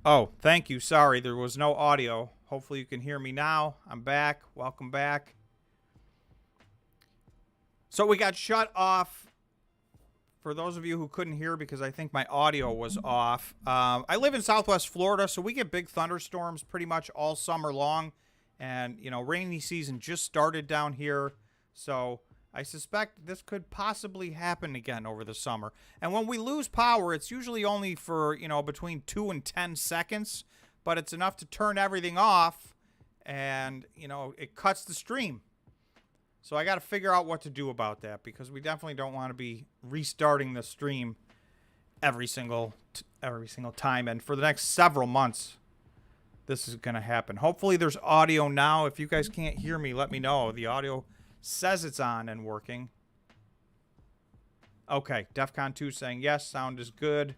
Oh, thank you. Sorry, there was no audio. Hopefully you can hear me now. I'm back. Welcome back. So we got shut off. For those of you who couldn't hear because I think my audio was off, I live in Southwest Florida, so we get big thunderstorms pretty much all summer long. And, you know, rainy season just started down here. So I suspect this could possibly happen again over the summer. And when we lose power, it's usually only for, you know, between 2 and 10 seconds. But it's enough to turn everything off and, you know, it cuts the stream. So I got to figure out what to do about that because we definitely don't want to be restarting the stream every single time. And for the next several months, this is going to happen. Hopefully there's audio now. If you guys can't hear me, let me know. The audio says it's on and working. Okay, DEFCON 2 saying yes, sound is good.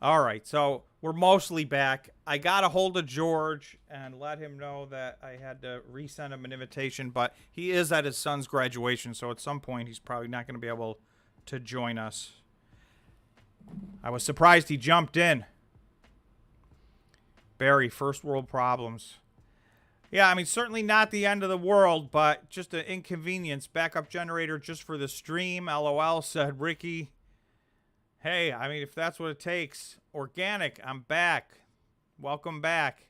All right, so we're mostly back. I got a hold of George and let him know that I had to resend him an invitation, but he is at his son's graduation, so at some point he's probably not going to be able to join us. I was surprised he jumped in. Barry, first world problems. Yeah, I mean, certainly not the end of the world, but just an inconvenience. Backup generator just for the stream. LOL, said Ricky. Hey, I mean, if that's what it takes. Organic, I'm back. Welcome back.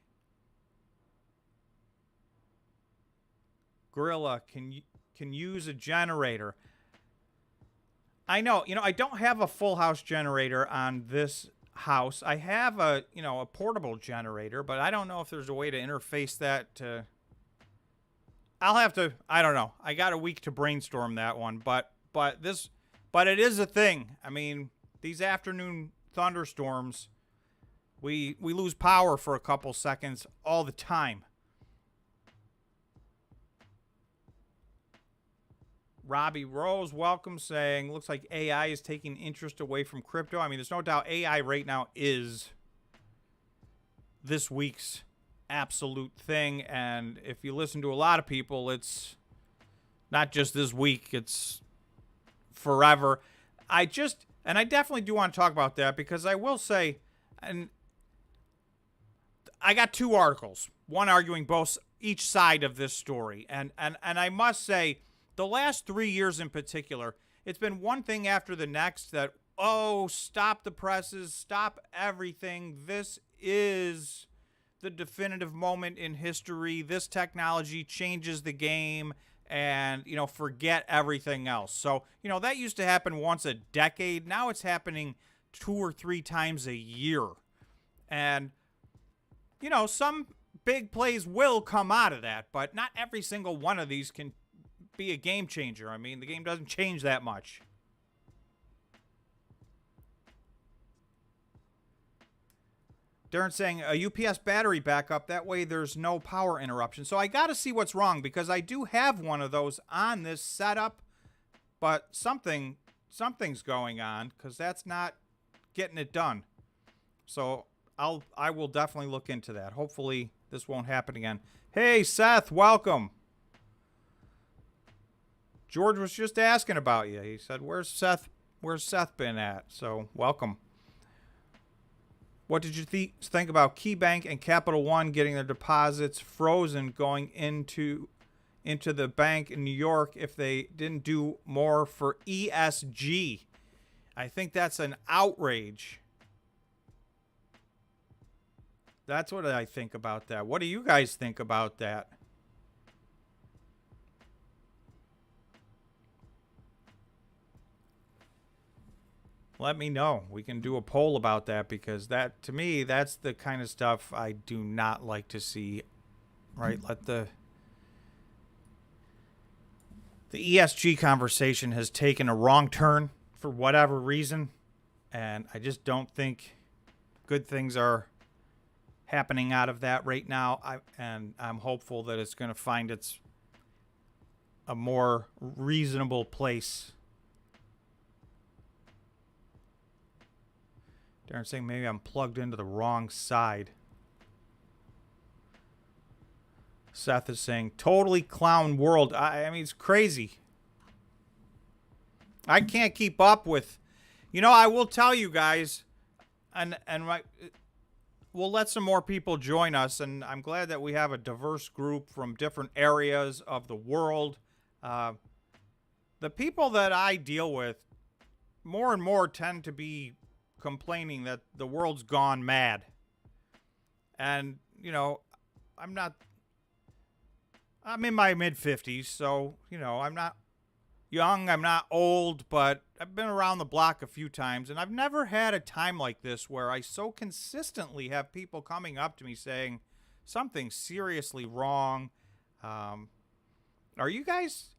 Gorilla, can use a generator. I know, you know, I don't have a full house generator on this house. I have a, you know, a portable generator, but I don't know if there's a way to interface that to... I'll have to, I don't know. I got a week to brainstorm that one, but it is a thing. I mean, these afternoon thunderstorms, we lose power for a couple seconds all the time. Robbie Rose, welcome, saying, looks like AI is taking interest away from crypto. I mean, there's no doubt AI right now is this week's absolute thing. And if you listen to a lot of people, it's not just this week, it's forever. I definitely do want to talk about that because I will say, and I got two articles, one arguing each side of this story. And I must say, the last 3 years in particular, it's been one thing after the next that, oh, stop the presses, stop everything. This is the definitive moment in history. This technology changes the game and, you know, forget everything else. So, you know, that used to happen once a decade. Now it's happening 2 or 3 times a year. And, you know, some big plays will come out of that, but not every single one of these can be a game changer. I mean, the game doesn't change that much. Darren saying a UPS battery backup, that way there's no power interruption. So I got to see what's wrong because I do have one of those on this setup, but something's going on because that's not getting it done. So I will definitely look into that. Hopefully this won't happen again. Hey Seth, welcome. George was just asking about you. He said, where's Seth been at? So welcome. What did you think about KeyBank and Capital One getting their deposits frozen going into the bank in New York if they didn't do more for ESG? I think that's an outrage. That's what I think about that. What do you guys think about that? Let me know. We can do a poll about that because that, to me, that's the kind of stuff I do not like to see. Right? Let the ESG conversation has taken a wrong turn for whatever reason, and I just don't think good things are happening out of that right now. I'm hopeful that it's going to find a more reasonable place. Darren saying maybe I'm plugged into the wrong side. Seth is saying totally clown world. I mean, it's crazy. I can't keep up with You know, I will tell you guys, we'll let some more people join us, and I'm glad that we have a diverse group from different areas of the world. The people that I deal with more and more tend to be complaining that the world's gone mad. And, you know, I'm in my mid-50s, so, you know, I'm not young, I'm not old, but I've been around the block a few times, and I've never had a time like this where I so consistently have people coming up to me saying something's seriously wrong. Are you guys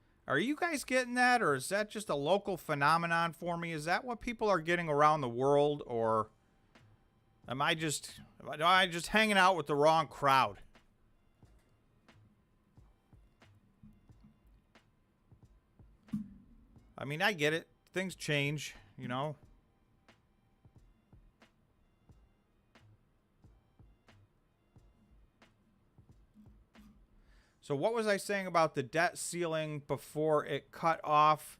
getting that, or is that just a local phenomenon for me? Is that what people are getting around the world, or am I just hanging out with the wrong crowd? I mean, I get it. Things change, you know. So what was I saying about the debt ceiling before it cut off?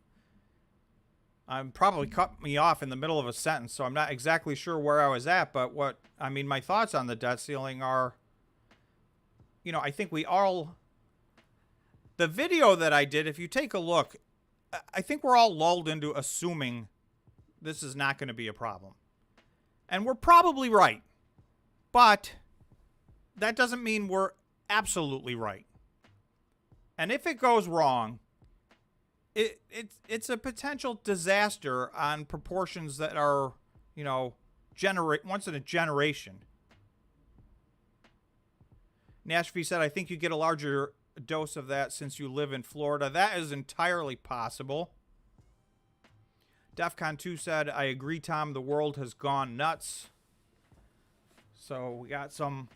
Probably cut me off in the middle of a sentence, so I'm not exactly sure where I was at. But my thoughts on the debt ceiling are, you know, I think the video that I did, if you take a look, I think we're all lulled into assuming this is not going to be a problem. And we're probably right. But that doesn't mean we're absolutely right. And if it goes wrong, it's a potential disaster on proportions that are, you know, once in a generation. Nashvi said, I think you get a larger dose of that since you live in Florida. That is entirely possible. DEFCON 2 said, I agree, Tom, the world has gone nuts. So we got some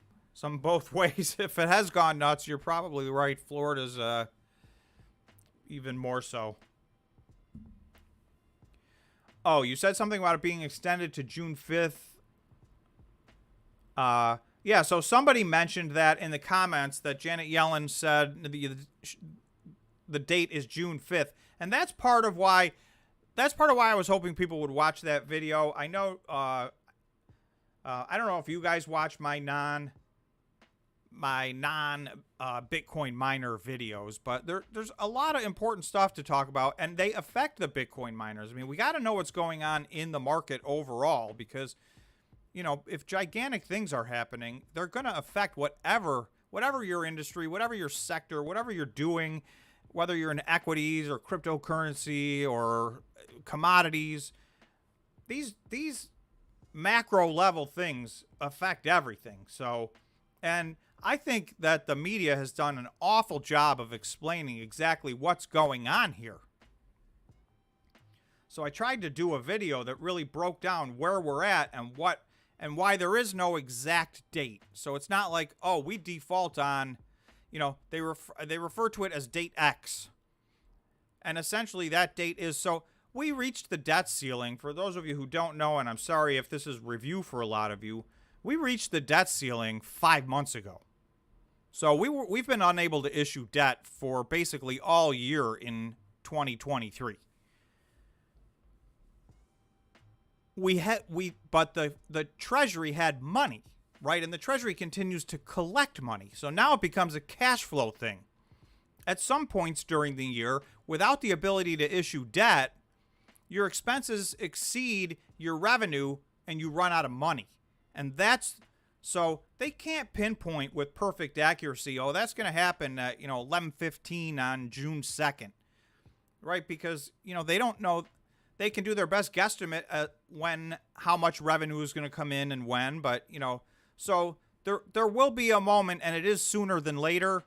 both ways. If it has gone nuts, you're probably right. Florida's even more so. Oh, you said something about it being extended to June 5th. Yeah, so somebody mentioned that in the comments that Janet Yellen said the date is June 5th. And that's part of why I was hoping people would watch that video. I know I don't know if you guys watch my non Bitcoin miner videos, but there's a lot of important stuff to talk about, and they affect the Bitcoin miners. I mean, we got to know what's going on in the market overall, because, you know, if gigantic things are happening, they're going to affect whatever your industry, whatever your sector, whatever you're doing, whether you're in equities or cryptocurrency or commodities. These macro level things affect everything. So, and I think that the media has done an awful job of explaining exactly what's going on here. So I tried to do a video that really broke down where we're at and why there is no exact date. So it's not like, oh, we default on, you know, they refer to it as date X. And essentially that date is, so we reached the debt ceiling. For those of you who don't know, and I'm sorry if this is review for a lot of you, we reached the debt ceiling 5 months ago. So we've been unable to issue debt for basically all year in 2023. But the Treasury had money, right? And the Treasury continues to collect money. So now it becomes a cash flow thing. At some points during the year, without the ability to issue debt, your expenses exceed your revenue and you run out of money. And so they can't pinpoint with perfect accuracy, oh, that's going to happen at, 11:15 on June 2nd, right? Because, they don't know. They can do their best guesstimate at how much revenue is going to come in and when, but, so there will be a moment, and it is sooner than later,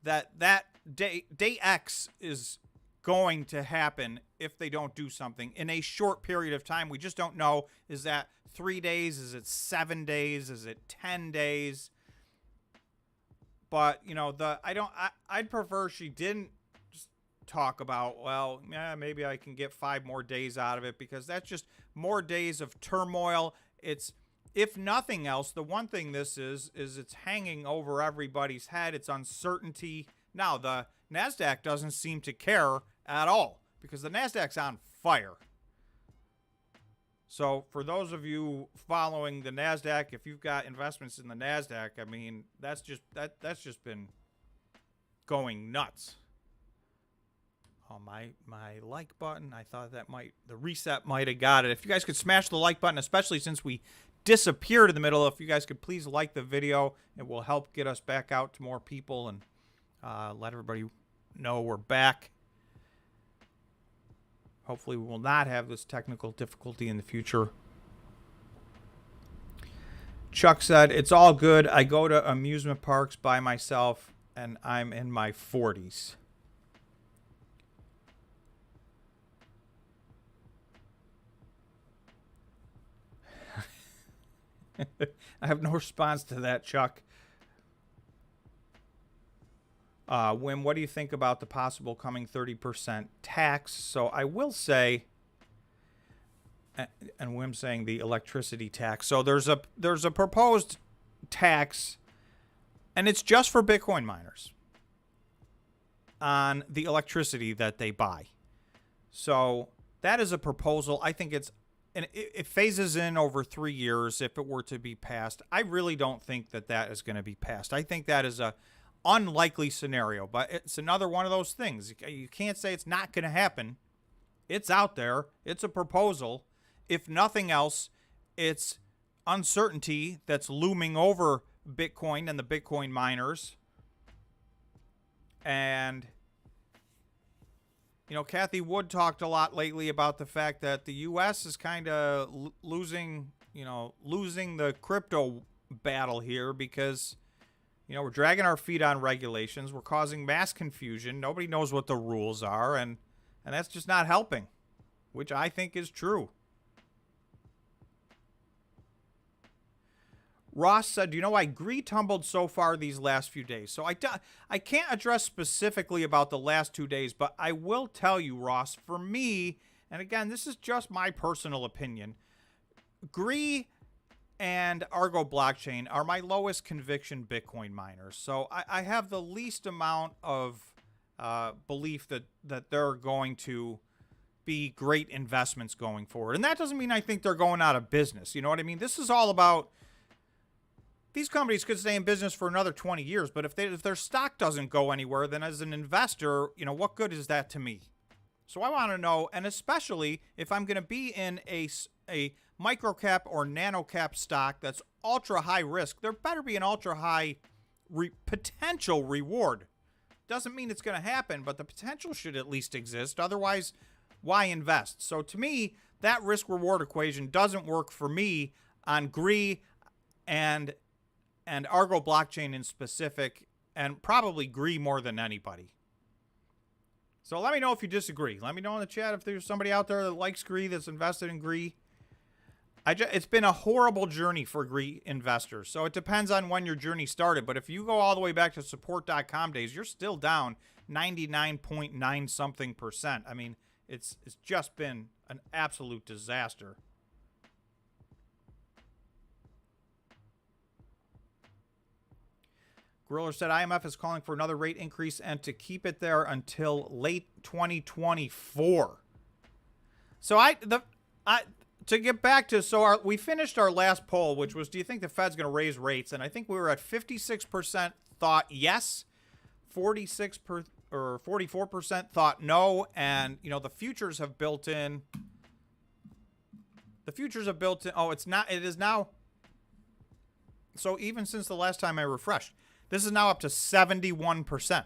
that day X is going to happen if they don't do something in a short period of time. We just don't know. Is that 3 days? Is it 7 days? Is it 10 days? But, I'd prefer she didn't just talk about, well, yeah, maybe I can get 5 more days out of it, because that's just more days of turmoil. It's, if nothing else, the one thing this is it's hanging over everybody's head. It's uncertainty. Now, the NASDAQ doesn't seem to care at all, because the NASDAQ's on fire. So for those of you following the NASDAQ, if you've got investments in the NASDAQ, I mean, that's just been going nuts. Oh, my like button, I thought that the reset might have got it. If you guys could smash the like button, especially since we disappeared in the middle, if you guys could please like the video, it will help get us back out to more people and let everybody know we're back. Hopefully we will not have this technical difficulty in the future. Chuck said, it's all good. I go to amusement parks by myself, and I'm in my 40s. I have no response to that, Chuck. Wim, what do you think about the possible coming 30% tax? So I will say, and Wim saying the electricity tax. So there's a proposed tax, and it's just for Bitcoin miners on the electricity that they buy. So that is a proposal. I think and it phases in over 3 years if it were to be passed. I really don't think that is going to be passed. I think that is a unlikely scenario, but it's another one of those things. You can't say it's not going to happen. It's out there. It's a proposal. If nothing else, it's uncertainty that's looming over Bitcoin and the Bitcoin miners. And, you know, Kathy Wood talked a lot lately about the fact that the U.S. is kind of losing the crypto battle here because, you know, we're dragging our feet on regulations. We're causing mass confusion. Nobody knows what the rules are, and that's just not helping, which I think is true. Ross said, you know, I agree tumbled so far these last few days. So I can't address specifically about the last 2 days, but I will tell you, Ross, for me, and again, this is just my personal opinion, Gree and Argo Blockchain are my lowest conviction Bitcoin miners. So I have the least amount of belief that they're going to be great investments going forward. And that doesn't mean I think they're going out of business. You know what I mean? This is all about, these companies could stay in business for another 20 years, but if their stock doesn't go anywhere, then as an investor, you know, what good is that to me? So I want to know, and especially if I'm going to be in a micro cap or nano cap stock that's ultra high risk, there better be an ultra high potential reward. Doesn't mean it's going to happen, but the potential should at least exist. Otherwise, why invest? So to me, that risk reward equation doesn't work for me on Gree and Argo Blockchain in specific, and probably Gree more than anybody. So let me know if you disagree. Let me know in the chat if there's somebody out there that likes Gree, that's invested in Gree. It's been a horrible journey for Gree investors. So it depends on when your journey started. But if you go all the way back to support.com days, you're still down 99.9 something %. I mean, it's just been an absolute disaster. Griller said IMF is calling for another rate increase and to keep it there until late 2024. So to get back to, we finished our last poll, which was, do you think the Fed's going to raise rates? And I think we were at 56% thought yes, 44% thought no, and you know the futures have built in. Oh, it is now. So even since the last time I refreshed, this is now up to 71%.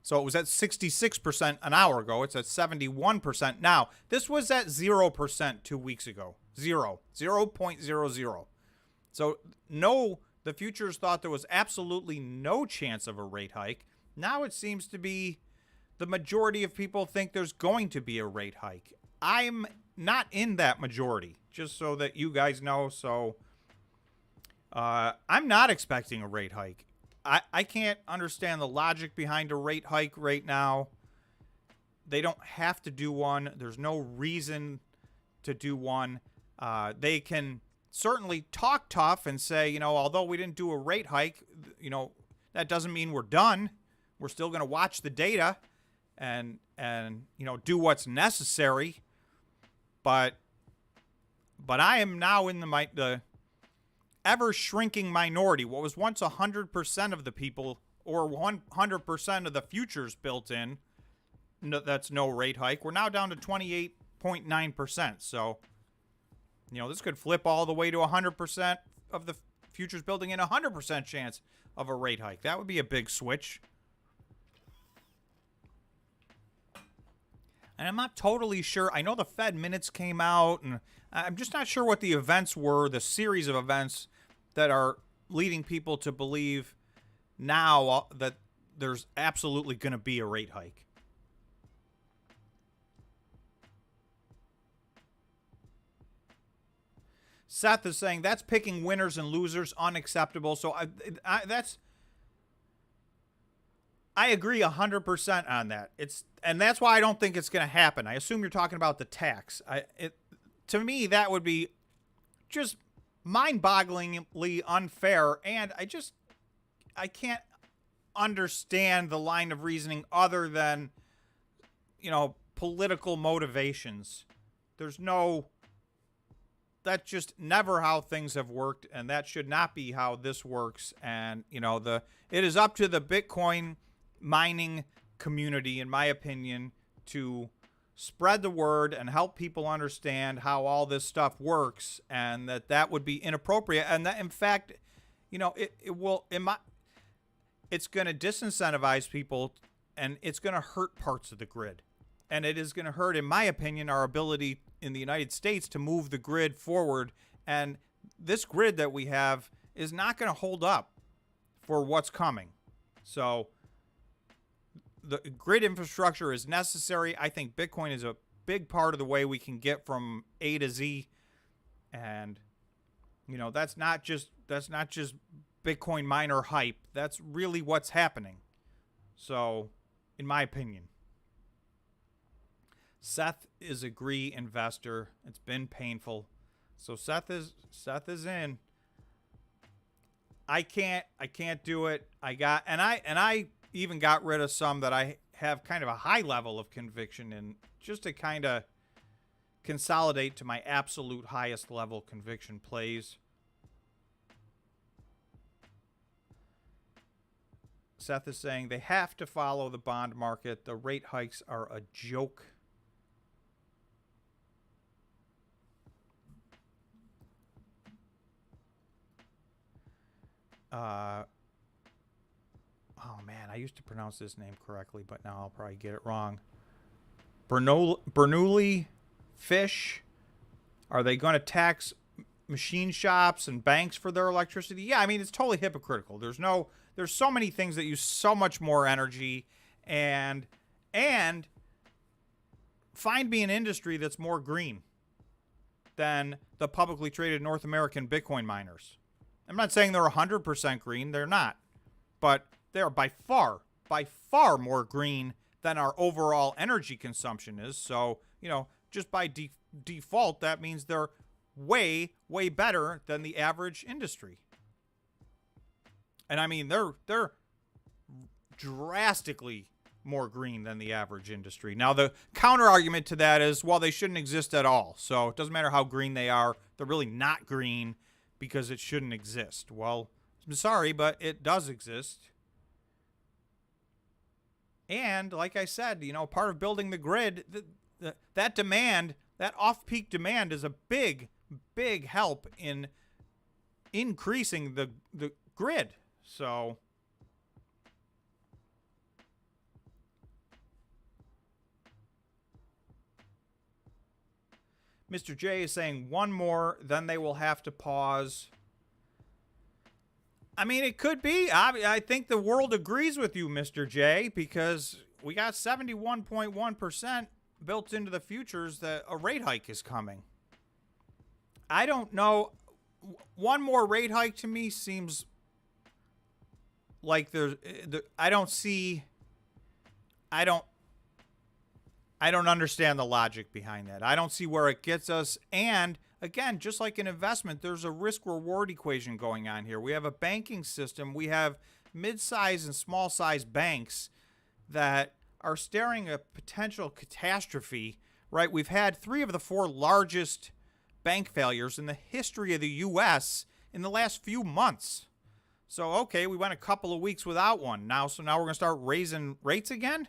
So it was at 66% an hour ago. It's at 71% now. This was at 0% 2 weeks ago. 0.00. So no, the futures thought there was absolutely no chance of a rate hike. Now it seems to be the majority of people think there's going to be a rate hike. I'm not in that majority, just so that you guys know. So I'm not expecting a rate hike. I can't understand the logic behind a rate hike right now. They don't have to do one. There's no reason to do one. They can certainly talk tough and say, you know, although we didn't do a rate hike, you know, that doesn't mean we're done. We're still going to watch the data and you know, do what's necessary. But But I am now in the ever shrinking minority. What was once 100% of the people, or 100% of the futures built in, that's no rate hike. We're now down to 28.9%. So, this could flip all the way to 100% of the futures building in 100% chance of a rate hike. That would be a big switch. And I'm not totally sure. I know the Fed minutes came out, and I'm just not sure what the events were, the series of events that are leading people to believe now that there's absolutely going to be a rate hike. Seth is saying that's picking winners and losers, unacceptable. So I agree 100% on that. And that's why I don't think it's going to happen. I assume you're talking about the tax. To me, that would be just mind-bogglingly unfair, and I can't understand the line of reasoning other than, political motivations. That's just never how things have worked, and that should not be how this works. And, it is up to the Bitcoin mining community, in my opinion, to spread the word and help people understand how all this stuff works, and that would be inappropriate. And that, in fact, it will, it's going to disincentivize people, and it's going to hurt parts of the grid. And it is going to hurt, in my opinion, our ability in the United States to move the grid forward. And this grid that we have is not going to hold up for what's coming. So the grid infrastructure is necessary. I think Bitcoin is a big part of the way we can get from A to Z. And, that's not just Bitcoin miner hype. That's really what's happening. So, in my opinion, Seth is a Gree investor. It's been painful. So Seth is in. I can't do it. I even got rid of some that I have kind of a high level of conviction in, just to kind of consolidate to my absolute highest level conviction plays. Seth is saying they have to follow the bond market. The rate hikes are a joke. Oh man, I used to pronounce this name correctly, but now I'll probably get it wrong. Bernoulli Fish. Are they going to tax machine shops and banks for their electricity? Yeah, I mean, it's totally hypocritical. There's so many things that use so much more energy, and find me an industry that's more green than the publicly traded North American Bitcoin miners. I'm not saying they're 100% green. They're not. But they're by far more green than our overall energy consumption is. So, just by default, that means they're way, way better than the average industry. And I mean, they're drastically more green than the average industry. Now, the counter argument to that is, well, they shouldn't exist at all. So it doesn't matter how green they are. They're really not green because it shouldn't exist. Well, I'm sorry, but it does exist. And like I said, part of building the grid, that demand, that off-peak demand is a big, big help in increasing the grid. So Mr. J is saying one more, then they will have to pause. I mean, it could be. I think the world agrees with you, Mr. J, because we got 71.1% built into the futures that a rate hike is coming. I don't know. One more rate hike to me seems like I don't understand the logic behind that. I don't see where it gets us. And again, just like an investment, there's a risk-reward equation going on here. We have a banking system. We have mid-size and small-size banks that are staring a potential catastrophe, right? We've had 3 of the 4 largest bank failures in the history of the U.S. in the last few months. So, okay, we went a couple of weeks without one now. So now we're going to start raising rates again.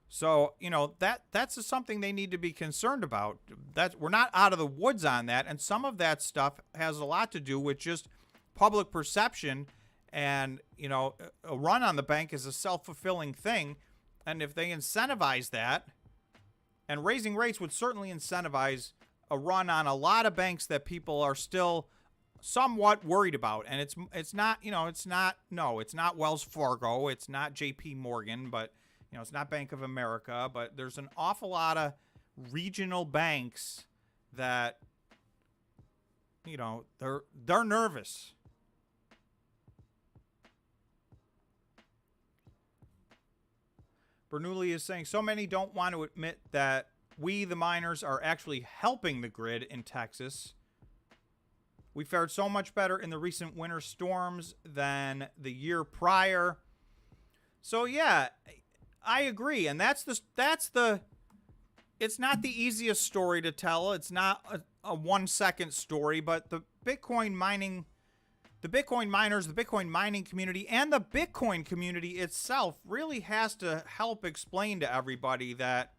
So, you know, that's something they need to be concerned about. We're not out of the woods on that. And some of that stuff has a lot to do with just public perception. And, you know, a run on the bank is a self-fulfilling thing. And if they incentivize that, and raising rates would certainly incentivize a run on a lot of banks that people are still somewhat worried about. And it's not, you know, it's not Wells Fargo, it's not JP Morgan, but, you know, it's not Bank of America, but there's an awful lot of regional banks that, you know, they're nervous. Bernoulli is saying, so many don't want to admit that we, the miners, are actually helping the grid in Texas. We fared so much better in the recent winter storms than the year prior. So, yeah, I agree. And that's the it's not the easiest story to tell. It's not a 1 second story, but the Bitcoin miners, the Bitcoin mining community, and the Bitcoin community itself really has to help explain to everybody that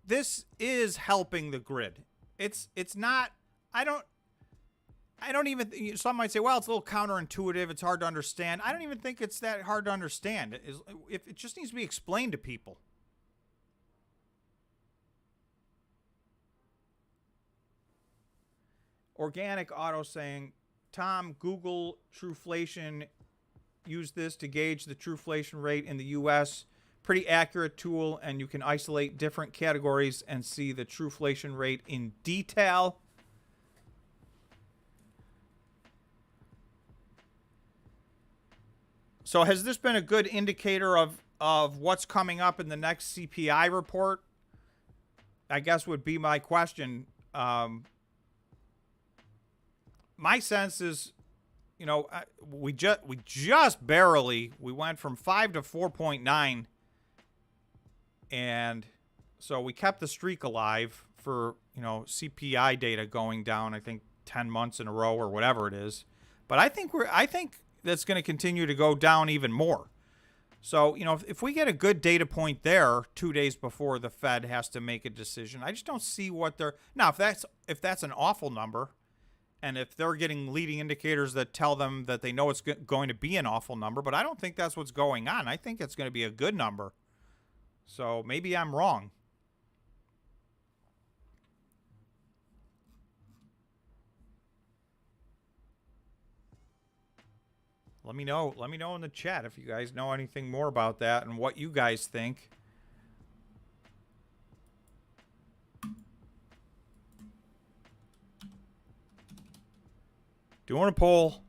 this is helping the grid. It's not, I don't even, some might say, well, it's a little counterintuitive, it's hard to understand. I don't even think it's that hard to understand. It just needs to be explained to people. Organic Auto saying, Tom, Google Trueflation, use this to gauge the trueflation rate in the U.S. Pretty accurate tool, and you can isolate different categories and see the trueflation rate in detail. So has this been a good indicator of what's coming up in the next CPI report? I guess would be my question. My sense is, you know, we just barely, we went from 5 to 4.9, and so we kept the streak alive for, you know, CPI data going down, I think 10 months in a row or whatever it is. But I think that's going to continue to go down even more. So, you know, if we get a good data point there 2 days before the Fed has to make a decision, I just don't see what they're, now if that's an awful number, and if they're getting leading indicators that tell them that they know it's going to be an awful number, but I don't think that's what's going on. I think it's going to be a good number. So maybe I'm wrong. Let me know in the chat if you guys know anything more about that and what you guys think. Doing a poll.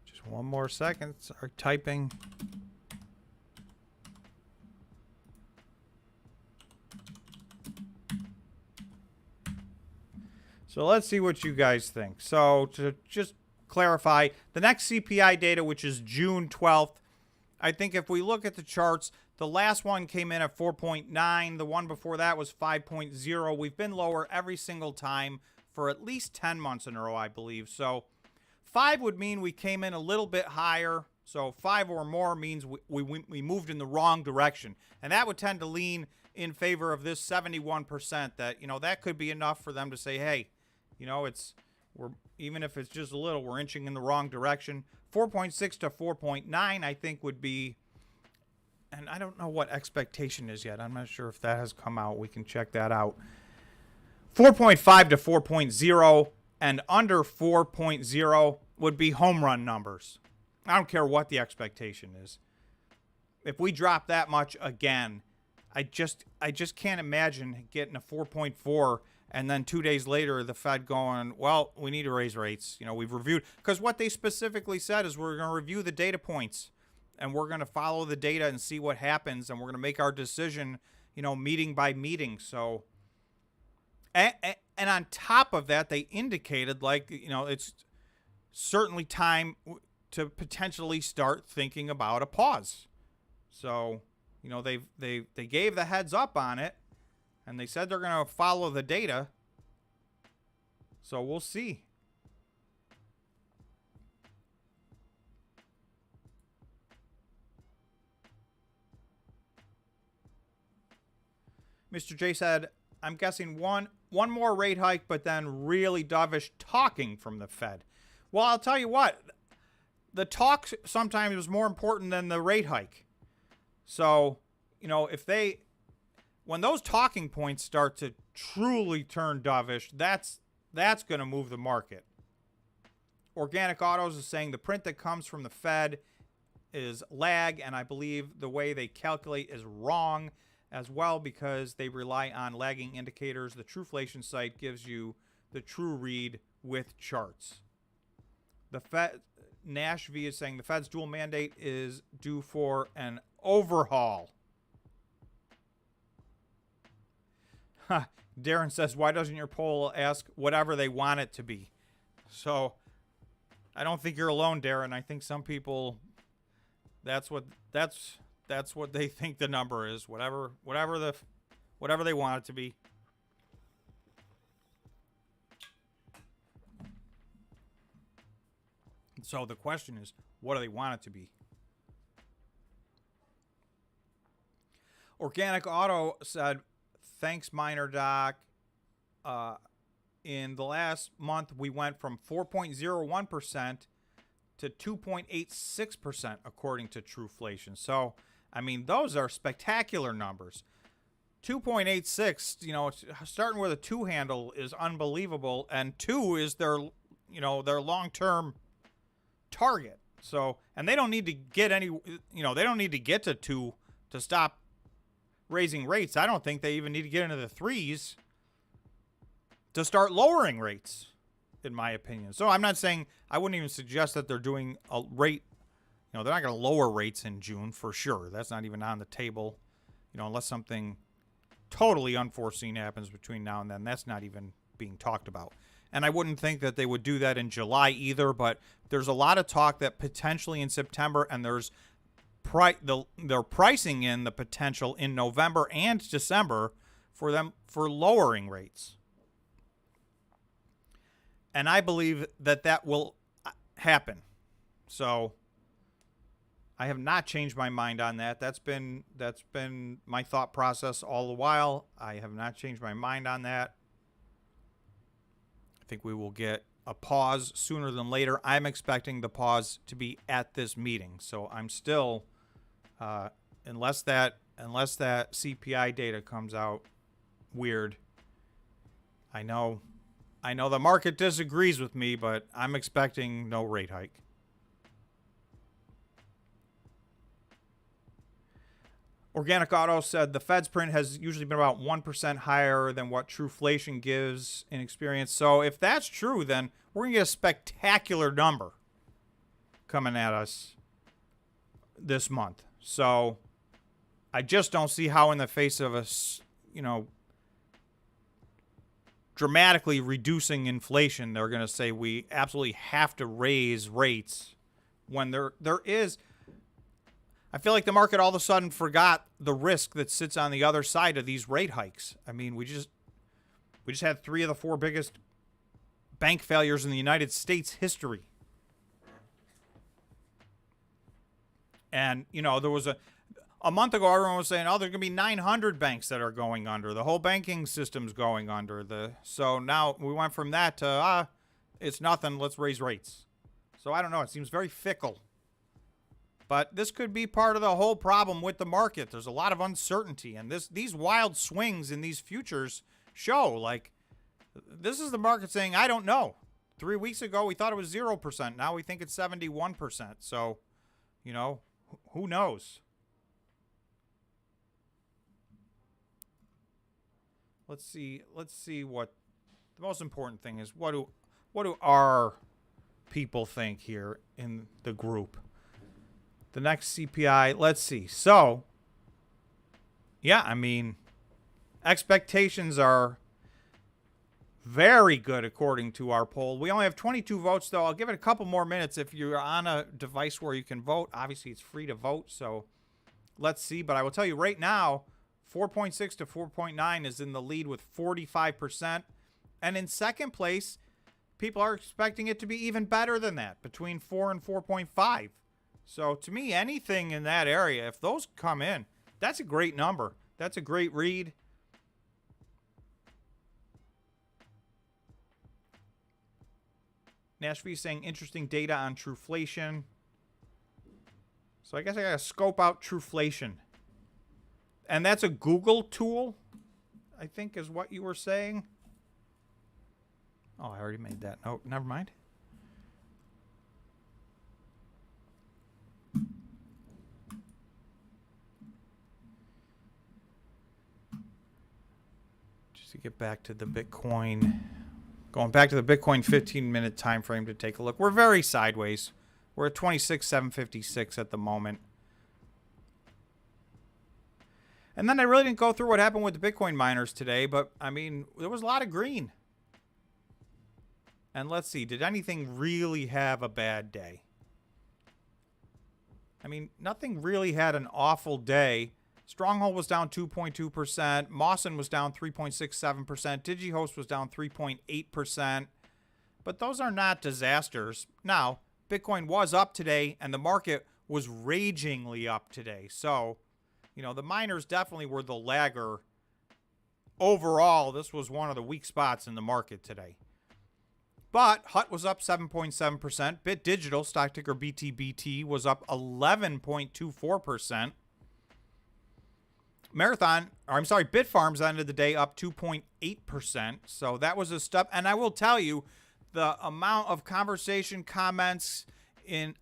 Just one more second. Start typing. So let's see what you guys think. So to just clarify, the next CPI data, which is June 12th, I think if we look at the charts, the last one came in at 4.9. The one before that was 5.0. We've been lower every single time for at least 10 months in a row, I believe. So 5 would mean we came in a little bit higher. So 5 or more means we moved in the wrong direction. And that would tend to lean in favor of this 71% that, you know, that could be enough for them to say, hey, You know, we're even if it's just a little, we're inching in the wrong direction. 4.6 to 4.9, I think, would be, and I don't know what expectation is yet. I'm not sure if that has come out. We can check that out. 4.5 to 4.0 and under 4.0 would be home run numbers. I don't care what the expectation is. If we drop that much again, I just can't imagine getting a 4.4 and then 2 days later the Fed going, well, we need to raise rates. You know, we've reviewed, because what they specifically said is we're going to review the data points and we're going to follow the data and see what happens, and we're going to make our decision, you know, meeting by meeting. So, and on top of that, they indicated, like, you know, it's certainly time to potentially start thinking about a pause. So, you know, they gave the heads up on it, and they said they're going to follow the data. So we'll see. Mr. J said, I'm guessing one more rate hike, but then really dovish talking from the Fed. Well, I'll tell you what, the talk sometimes is more important than the rate hike. So, you know, when those talking points start to truly turn dovish, that's going to move the market. Organic Autos is saying the print that comes from the Fed is lag, and I believe the way they calculate is wrong as well, because they rely on lagging indicators. The Trueflation site gives you the true read with charts. The Fed, Nash V is saying the Fed's dual mandate is due for an overhaul. Darren says, why doesn't your poll ask whatever they want it to be? So I don't think you're alone, Darren. I think some people, that's what they think the number is. Whatever they want it to be. So the question is, what do they want it to be? Organic Auto said, thanks, Miner Doc. In the last month, we went from 4.01% to 2.86%, according to Trueflation. So, I mean, those are spectacular numbers. 2.86, you know, starting with a 2 handle is unbelievable, and 2 is their long-term target. So, and they don't need to get they don't need to get to 2 to stop raising rates. I don't think they even need to get into the 3s to start lowering rates, in my opinion. So I'm not saying, I wouldn't even suggest that they're doing a rate, you know, they're not going to lower rates in June for sure. That's not even on the table, you know, unless something totally unforeseen happens between now and then. That's not even being talked about. And I wouldn't think that they would do that in July either, but there's a lot of talk that potentially in September, and there's they're pricing in the potential in November and December for them for lowering rates. And I believe that will happen. So I have not changed my mind on that. That's been my thought process all the while. I have not changed my mind on that. I think we will get a pause sooner than later. I'm expecting the pause to be at this meeting. So I'm still, unless that CPI data comes out weird, I know the market disagrees with me, but I'm expecting no rate hike. Organic Auto said the Fed's print has usually been about 1% higher than what Trueflation gives in experience. So if that's true, then we're going to get a spectacular number coming at us this month. So I just don't see how, in the face of us, dramatically reducing inflation, they're going to say we absolutely have to raise rates when there is. I feel like the market all of a sudden forgot the risk that sits on the other side of these rate hikes. I mean, we just had 3 of the 4 biggest bank failures in the United States history. And, there was a month ago, everyone was saying, oh, there's going to be 900 banks that are going under. The whole banking system's going under. So now we went from that to, it's nothing, let's raise rates. So I don't know. It seems very fickle. But this could be part of the whole problem with the market. There's a lot of uncertainty. And these wild swings in these futures show, like, this is the market saying, I don't know. 3 weeks ago, we thought it was 0%. Now we think it's 71%. So, you know, who knows? Let's see what the most important thing is. What do our people think here in the group? The next CPI, let's see. So, yeah, I mean, expectations are very good according to our poll. We only have 22 votes, though. I'll give it a couple more minutes if you're on a device where you can vote. Obviously, it's free to vote, so let's see. But I will tell you right now, 4.6 to 4.9 is in the lead with 45%. And in second place, people are expecting it to be even better than that, between 4 and 4.5. So to me, anything in that area, if those come in, that's a great number. That's a great read. Nashville saying interesting data on Truflation. So I guess I got to scope out Truflation. And that's a Google tool, I think is what you were saying. Oh, I already made that note. Never mind. Just to get back to the Bitcoin. Going back to the Bitcoin 15-minute time frame to take a look. We're very sideways. We're at 26,756 at the moment. And then I really didn't go through what happened with the Bitcoin miners today, but, I mean, there was a lot of green. And let's see, did anything really have a bad day? I mean, nothing really had an awful day. Stronghold was down 2.2%. Mawson was down 3.67%. DigiHost was down 3.8%. But those are not disasters. Now, Bitcoin was up today, and the market was ragingly up today. So, you know, the miners definitely were the lagger. Overall, this was one of the weak spots in the market today. But HUT was up 7.7%. Bit Digital, stock ticker BTBT, was up 11.24%. Bitfarms ended the day up 2.8%. So that was a step. And I will tell you, the amount of conversation, comments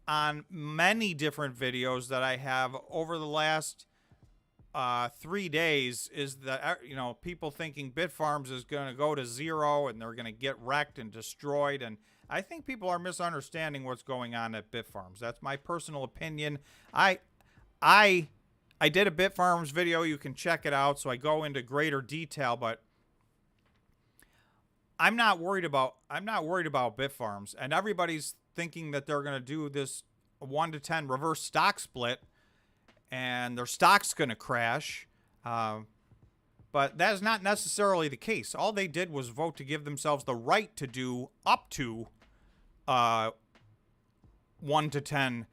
on many different videos that I have over the last 3 days is that, you know, people thinking Bitfarms is going to go to zero and they're going to get wrecked and destroyed. And I think people are misunderstanding what's going on at Bitfarms. That's my personal opinion. I did a Bitfarms video. You can check it out. So I go into greater detail, but I'm not worried about Bitfarms. And everybody's thinking that they're going to do this 1-to-10 reverse stock split and their stock's going to crash. But that is not necessarily the case. All they did was vote to give themselves the right to do up to 1-to-10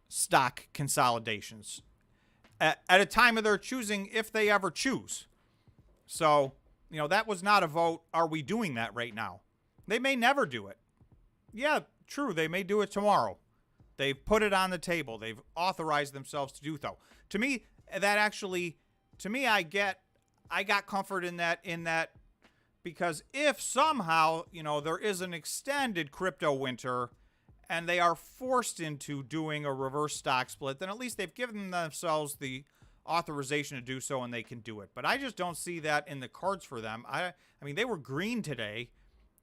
stock consolidations at a time of their choosing, if they ever choose. So, you know, that was not a vote, are we doing that right now? They may never do it. Yeah, true, they may do it tomorrow. They've put it on the table. They've authorized themselves to do so. To me, I got comfort in that because if somehow, you know, there is an extended crypto winter and they are forced into doing a reverse stock split, then at least they've given themselves the authorization to do so and they can do it. But I just don't see that in the cards for them. I mean, they were green today,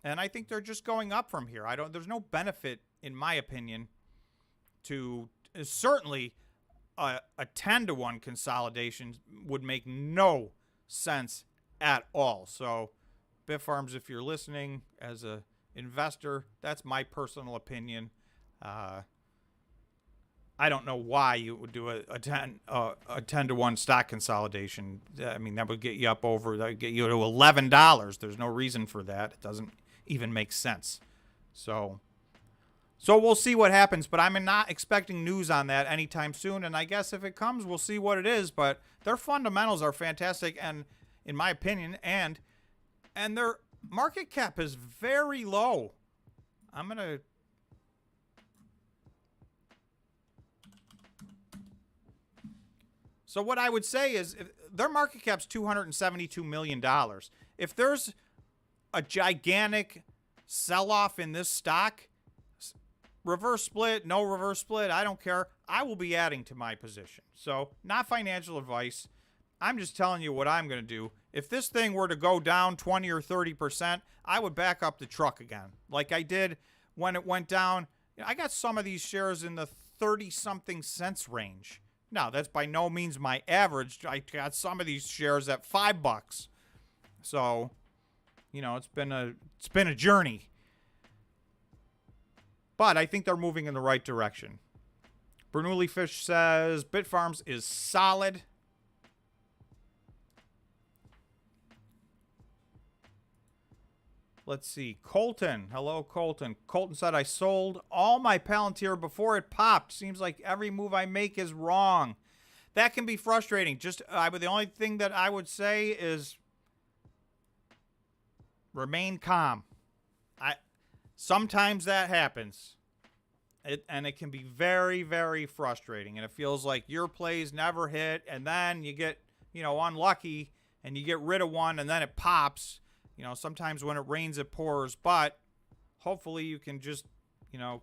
and I think they're just going up from here. There's no benefit, in my opinion, to certainly a 10-to-1 consolidation would make no sense at all. So Bitfarms, if you're listening as a investor, that's my personal opinion. I don't know why you would do a 10-to-1 stock consolidation. I mean, that would get you that would get you to $11. There's no reason for that. It doesn't even make sense. So So we'll see what happens, but I'm not expecting news on that anytime soon. And I guess if it comes, we'll see what it is. But their fundamentals are fantastic, and in my opinion, and their market cap is very low. I'm gonna. So what I would say is, if their market cap's $272 million. If there's a gigantic sell-off in this stock, reverse split, no reverse split, I don't care. I will be adding to my position. So, not financial advice. I'm just telling you what I'm going to do. If this thing were to go down 20 or 30%, I would back up the truck again. Like I did when it went down. I got some of these shares in the 30-something cents range. Now, that's by no means my average. I got some of these shares at $5. So, you know, it's been a journey. But I think they're moving in the right direction. Bernoulli Fish says Bitfarms is solid. Let's see. Colton. Hello, Colton. Colton said, I sold all my Palantir before it popped. Seems like every move I make is wrong. That can be frustrating. But the only thing that I would say is remain calm. Sometimes that happens. And it can be very, very frustrating. And it feels like your plays never hit. And then you get, unlucky. And you get rid of one. And then it pops. Sometimes when it rains, it pours. But hopefully you can just,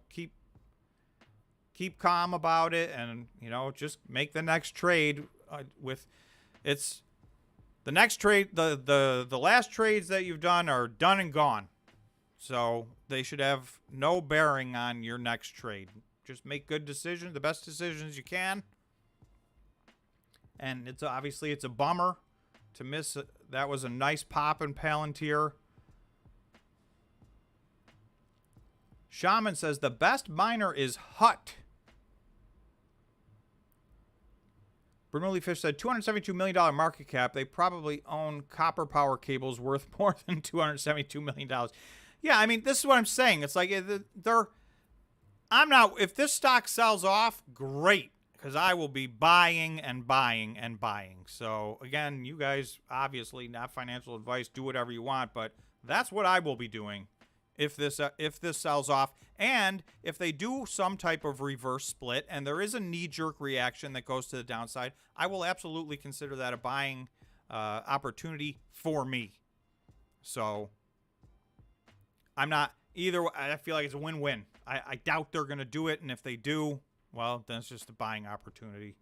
keep calm about it. And, just make the next trade the next trade. The last trades that you've done are done and gone. So they should have no bearing on your next trade. Just make good decisions, the best decisions you can. And it's a bummer to miss it. That was a nice pop in Palantir. Shaman says the best miner is Hut. Bernoulli Fish said $272 million market cap. They probably own copper power cables worth more than $272 million. Yeah, I mean, this is what I'm saying. It's like if this stock sells off, great, because I will be buying and buying and buying. So again, you guys, obviously not financial advice, do whatever you want, but that's what I will be doing if this sells off. And if they do some type of reverse split and there is a knee-jerk reaction that goes to the downside, I will absolutely consider that a buying opportunity for me. So I'm not either. I feel like it's a win-win. I doubt they're going to do it. And if they do, well, then it's just a buying opportunity.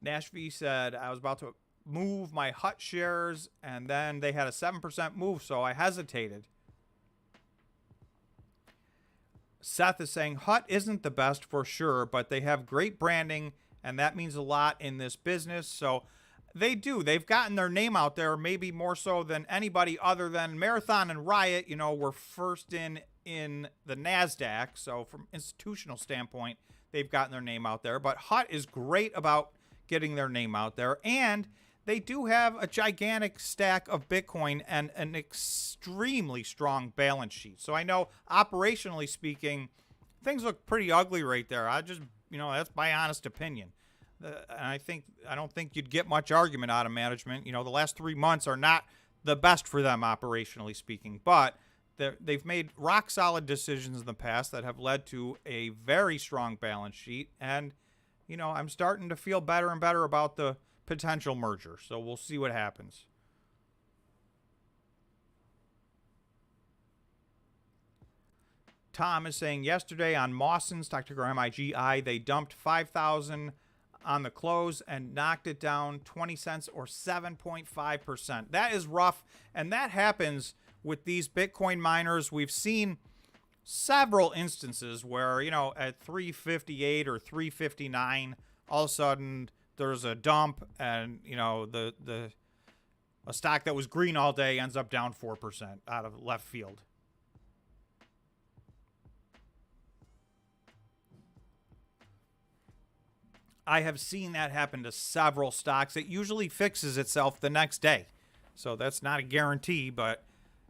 Nash V said, I was about to move my Hut shares, and then they had a 7% move, so I hesitated. Seth is saying, Hut isn't the best for sure, but they have great branding, and that means a lot in this business. So they do. They've gotten their name out there, maybe more so than anybody other than Marathon and Riot. Were first in the NASDAQ. So from institutional standpoint, they've gotten their name out there. But Hut is great about getting their name out there. And they do have a gigantic stack of Bitcoin and an extremely strong balance sheet. So I know operationally speaking, things look pretty ugly right there. That's my honest opinion. And I don't think you'd get much argument out of management. The last 3 months are not the best for them operationally speaking, but they've made rock solid decisions in the past that have led to a very strong balance sheet. And, I'm starting to feel better and better about the potential merger. So we'll see what happens. Tom is saying yesterday on Mawson, stock ticker MIGI, they dumped 5,000 on the close and knocked it down 20 cents or 7.5%. That is rough, and that happens with these Bitcoin miners. We've seen several instances where, at 358 or 359, all of a sudden there's a dump, and a stock that was green all day ends up down 4% out of left field. I have seen that happen to several stocks. It usually fixes itself the next day. So that's not a guarantee, but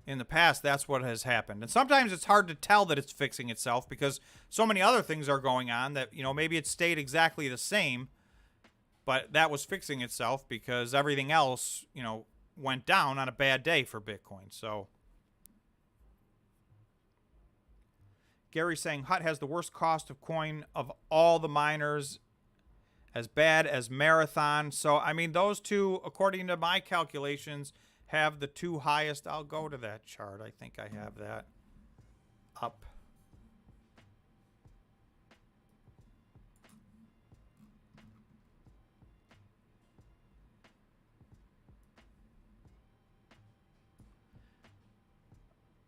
in the past, that's what has happened. And sometimes it's hard to tell that it's fixing itself because so many other things are going on that, maybe it stayed exactly the same, but that was fixing itself because everything else, went down on a bad day for Bitcoin. So Gary's saying Hut has the worst cost of coin of all the miners, as bad as Marathon. So, I mean, those two, according to my calculations, have the two highest. I'll go to that chart. I think I have that up.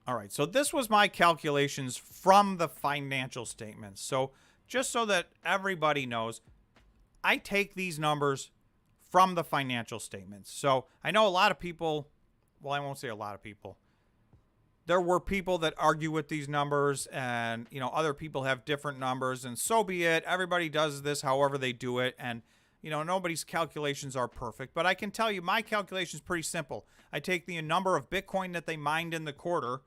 All right, so this was my calculations from the financial statements. So just so that everybody knows, I take these numbers from the financial statements. So I know a lot of people, well, I won't say a lot of people. There were people that argue with these numbers and, other people have different numbers, and so be it. Everybody does this however they do it, and, nobody's calculations are perfect. But I can tell you my calculation is pretty simple. I take the number of Bitcoin that they mined in the quarter.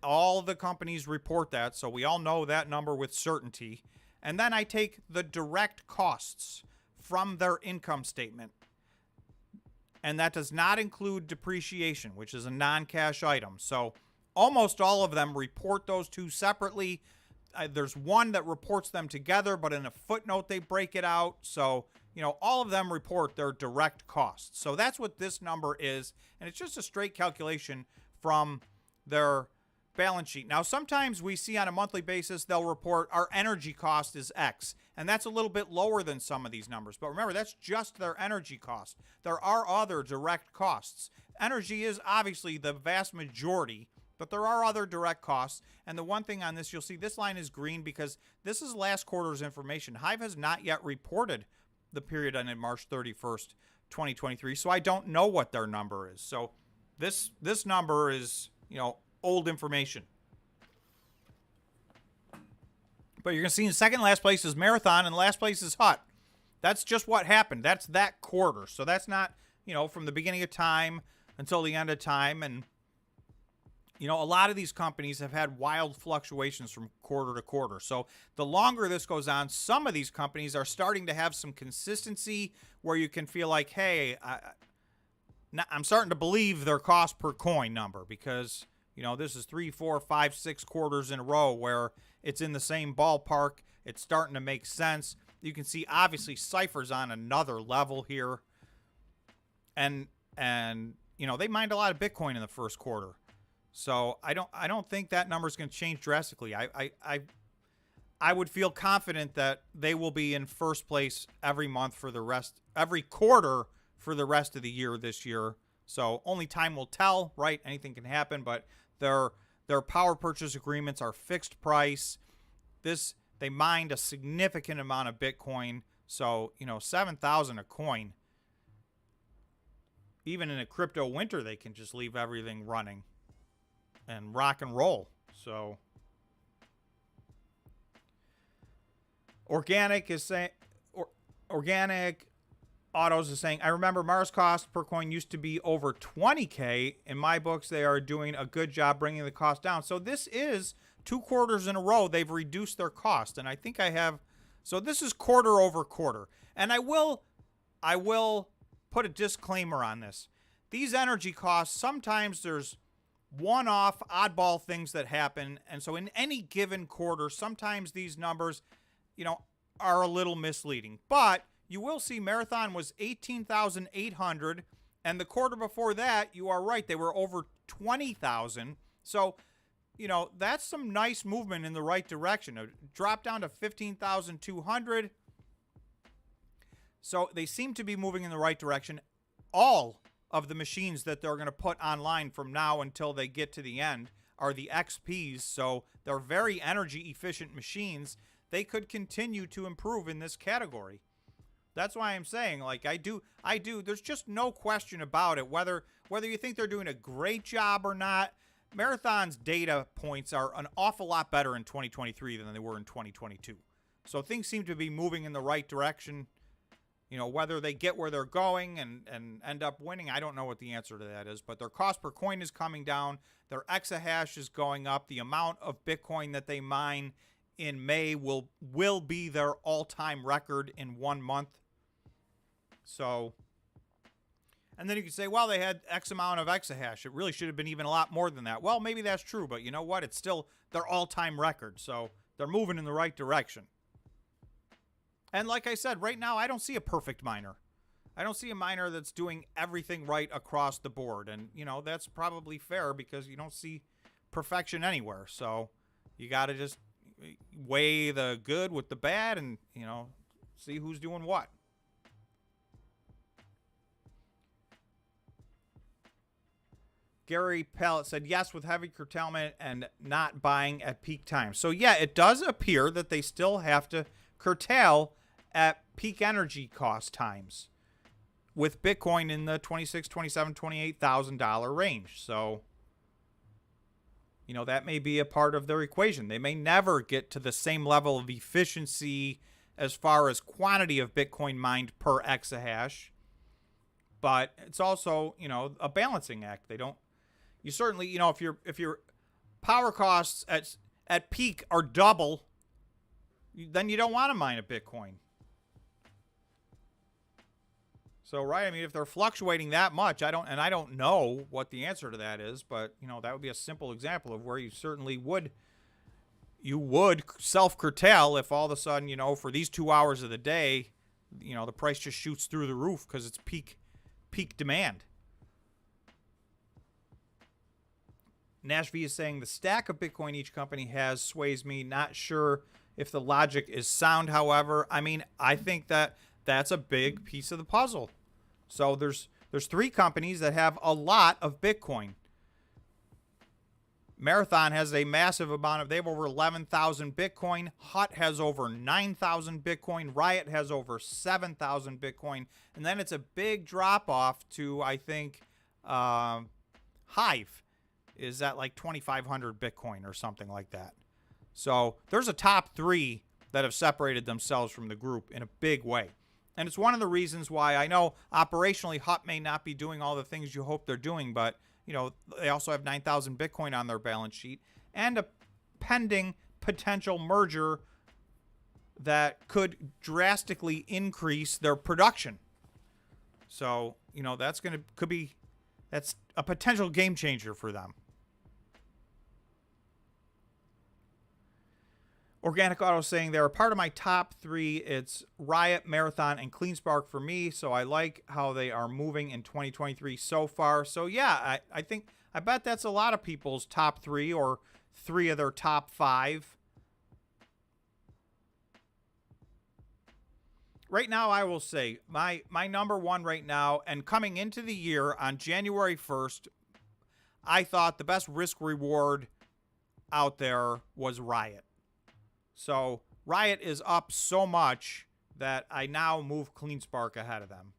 All the companies report that, so we all know that number with certainty. And then I take the direct costs from their income statement. And that does not include depreciation, which is a non-cash item. So almost all of them report those two separately. There's one that reports them together, but in a footnote they break it out. So, all of them report their direct costs. So that's what this number is. And it's just a straight calculation from their balance sheet. Now, sometimes we see on a monthly basis, they'll report our energy cost is X. And that's a little bit lower than some of these numbers. But remember, that's just their energy cost. There are other direct costs. Energy is obviously the vast majority, but there are other direct costs. And the one thing on this, you'll see this line is green because this is last quarter's information. Hive has not yet reported the period ended March 31st, 2023. So I don't know what their number is. So this number is, old information. But you're going to see in second last place is Marathon and last place is Hut. That's just what happened. That's that quarter. So that's not, from the beginning of time until the end of time. And, a lot of these companies have had wild fluctuations from quarter to quarter. So the longer this goes on, some of these companies are starting to have some consistency where you can feel like, hey, I'm starting to believe their cost per coin number because, this is 3, 4, 5, 6 quarters in a row where it's in the same ballpark. It's starting to make sense. You can see, obviously, Cipher's on another level here. And they mined a lot of Bitcoin in the first quarter. So I don't think that number is going to change drastically. I would feel confident that they will be in first place every month for every quarter for the rest of the year this year. So only time will tell, right? Anything can happen, but their power purchase agreements are fixed price. They mined a significant amount of Bitcoin. So, 7,000 a coin. Even in a crypto winter, they can just leave everything running and rock and roll. So Organic is saying, Organic Autos is saying, I remember Mars cost per coin used to be over 20K. In my books, they are doing a good job bringing the cost down. So this is 2 quarters in a row they've reduced their cost. And I think I have, so this is quarter over quarter. And I will put a disclaimer on this. These energy costs, sometimes there's one-off oddball things that happen. And so in any given quarter, sometimes these numbers, are a little misleading. But you will see Marathon was 18,800, and the quarter before that, you are right, they were over 20,000. So, that's some nice movement in the right direction. It dropped down to 15,200. So they seem to be moving in the right direction. All of the machines that they're going to put online from now until they get to the end are the XPs. So they're very energy efficient machines. They could continue to improve in this category. That's why I'm saying, like, I do. There's just no question about it. Whether you think they're doing a great job or not, Marathon's data points are an awful lot better in 2023 than they were in 2022. So things seem to be moving in the right direction. You know, whether they get where they're going and end up winning, I don't know what the answer to that is. But their cost per coin is coming down. Their exahash is going up. The amount of Bitcoin that they mine in May will be their all-time record in 1 month. So, and then you could say, well, they had X amount of exahash. It really should have been even a lot more than that. Well, maybe that's true, but you know what? It's still their all-time record. So they're moving in the right direction. And like I said, right now, I don't see a perfect miner. I don't see a miner that's doing everything right across the board. And, you know, that's probably fair because you don't see perfection anywhere. So you got to just weigh the good with the bad and, you know, see who's doing what. Gary Pallett said, yes, with heavy curtailment and not buying at peak times. So, yeah, it does appear that they still have to curtail at peak energy cost times with Bitcoin in the $26,000, $27,000, $28,000 range. So, you know, that may be a part of their equation. They may never get to the same level of efficiency as far as quantity of Bitcoin mined per exahash. But it's also, you know, a balancing act. They don't, you certainly, you know, if your power costs at peak are double, then you don't want to mine a Bitcoin. So, right, I mean, if they're fluctuating that much, I don't know what the answer to that is, but, you know, that would be a simple example of where you certainly would self-curtail if all of a sudden, you know, for these 2 hours of the day, you know, the price just shoots through the roof because it's peak demand. Nashvi is saying the stack of Bitcoin each company has sways me. Not sure if the logic is sound, however. I mean, I think that's a big piece of the puzzle. So there's 3 companies that have a lot of Bitcoin. Marathon has a massive amount of, they have over 11,000 Bitcoin. HUT has over 9,000 Bitcoin. Riot has over 7,000 Bitcoin. And then it's a big drop off to, I think, Hive is at like 2,500 Bitcoin or something like that. So there's a top 3 that have separated themselves from the group in a big way. And it's one of the reasons why I know operationally HUT may not be doing all the things you hope they're doing, but you know, they also have 9,000 Bitcoin on their balance sheet and a pending potential merger that could drastically increase their production. So, you know, that's a potential game changer for them. Organic Auto saying they're a part of my top 3. It's Riot, Marathon, and CleanSpark for me. So I like how they are moving in 2023 so far. So yeah, I bet that's a lot of people's top 3 or 3 of their top 5. Right now, I will say my number 1 right now, and coming into the year on January 1st, I thought the best risk reward out there was Riot. So Riot is up so much that I now move CleanSpark ahead of them.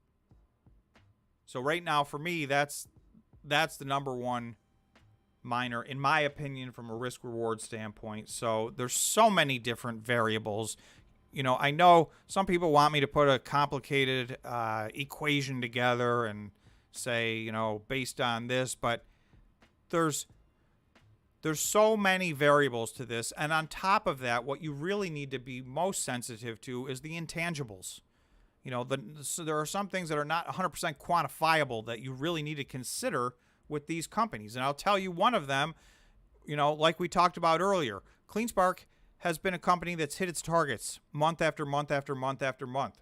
So right now, for me, that's the number 1 miner, in my opinion, from a risk-reward standpoint. So there's so many different variables. You know, I know some people want me to put a complicated equation together and say, you know, based on this, but there's so many variables to this. And on top of that, what you really need to be most sensitive to is the intangibles. You know, so there are some things that are not 100% quantifiable that you really need to consider with these companies. And I'll tell you one of them, you know, like we talked about earlier, CleanSpark has been a company that's hit its targets month after month after month after month.